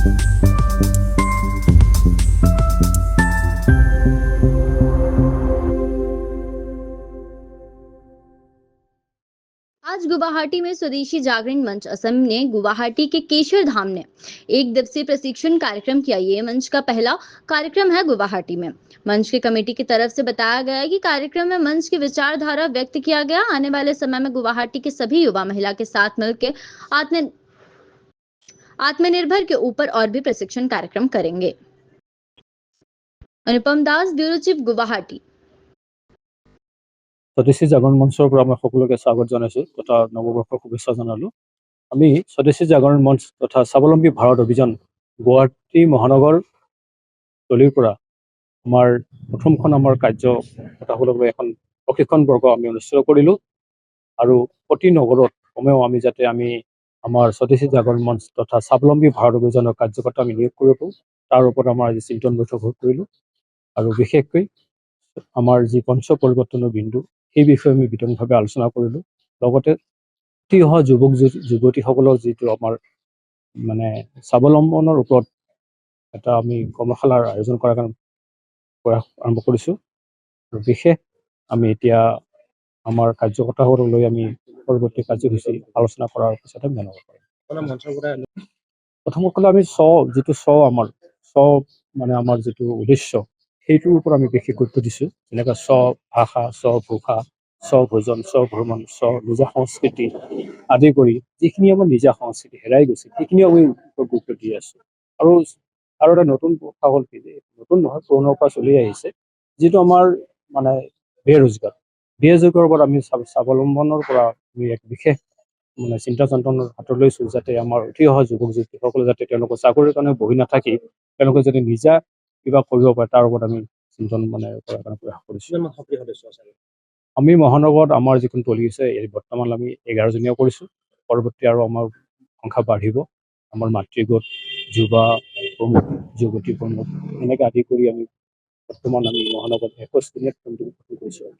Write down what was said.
आज गुवाहाटी में स्वदेशी जागरण मंच असम ने गुवाहाटी के केशर धाम ने एक दिवसीय प्रशिक्षण कार्यक्रम किया। ये मंच का पहला कार्यक्रम है गुवाहाटी में। मंच की कमेटी की तरफ से बताया गया कि कार्यक्रम में मंच की विचारधारा व्यक्त किया गया। आने वाले समय में गुवाहाटी के सभी युवा महिला के साथ मिलकर आत्मनिर्भर के ऊपर और भी प्रशिक्षण कार्यक्रम करेंगे। अनुपम दास, ब्यूरो चीफ, गुवाहाटी। স্বদেশী জাগৰণ মঞ্চৰ পৰা মই সকলোকে স্বাগত জনাইছোঁ তথা নৱবৰ্ষৰ শুভেচ্ছা জনালোঁ। আমি স্বদেশী জাগৰণ মঞ্চ তথা স্বাৱলম্বী ভাৰত অভিযান গুৱাহাটী মহানগৰ তলিৰ পৰা আমাৰ প্ৰথমখন আমাৰ কাৰ্য তথা হ'বলৈ এখন প্ৰশিক্ষণ বৰ্গ আমি অনুষ্ঠিত কৰিলোঁ। আৰু প্ৰতি নগৰত কমেও আমি যাতে আমাৰ স্বদেশী জাগৰণ মঞ্চ তথা স্বাৱলম্বী ভাৰত অভিযানৰ কাৰ্যকৰ্তা আমি নিয়োগ কৰিব পাৰোঁ তাৰ ওপৰত আমাৰ আজি চিন্তন বৈঠক কৰিলোঁ। আৰু বিশেষকৈ আমাৰ যি পঞ্চ পৰিৱৰ্তনৰ বিন্দু সেই বিষয়ে আমি বিতংভাৱে আলোচনা কৰিলোঁ। লগতে উঠি অহা যুৱক যুৱতীসকলৰ যিটো আমাৰ স্বাৱলম্বনৰ ওপৰত এটা আমি কৰ্মশালাৰ আয়োজন কৰাৰ কাৰণে প্ৰয়াস আৰম্ভ কৰিছোঁ। আৰু বিশেষ আমি এতিয়া আমাৰ কাৰ্যকৰ্তাসকলক লৈ আমি পৰৱৰ্তী কাৰ্যসূচী আলোচনা কৰাৰ পিছতে জনাব পাৰিম। প্ৰথমতে আমি আমাৰ যিটো উদ্দেশ্য সেইটোৰ ওপৰত আমি বিশেষ গুৰুত্ব দিছোঁ। যেনেকৈ ভাষা, ভূষা, ভোজন, ভ্ৰমণ, নিজা সংস্কৃতি আদি কৰি যিখিনি আমাৰ নিজা সংস্কৃতি হেৰাই গৈছে সেইখিনিও আমি গুৰুত্ব দি আছোঁ। আৰু এটা নতুন কথা হ'ল কি যে নতুন নহয়, পুৰণাৰ পৰা চলি আহিছে যিটো আমাৰ বেৰোজগাৰৰ ওপৰত আমি স্বাৱলম্বনৰ পৰা আমি এক বিশেষ চিন্তা যন্ত্ৰণৰ হাতত লৈছোঁ, যাতে আমাৰ উঠি অহা যুৱক যুৱতীসকলে যাতে তেওঁলোকৰ চাকৰিৰ কাৰণে বহি নাথাকি তেওঁলোকে যদি নিজা কিবা কৰিব পাৰে তাৰ ওপৰত আমি চিন্তন কৰাৰ কাৰণে প্ৰয়াস কৰিছোঁ। আমি মহানগৰত আমাৰ যিখন টলি আছে বৰ্তমান আমি 11জনীয়া কৰিছোঁ। পৰৱৰ্তী আৰু আমাৰ সংখ্যা বাঢ়িব। আমাৰ মাতৃগোট, যুৱা প্ৰমুখ, যুৱতী প্ৰমুখ এনেকৈ আদি কৰি আমি বৰ্তমান আমি মহানগৰত 21জনীয়া কৰিছোঁ।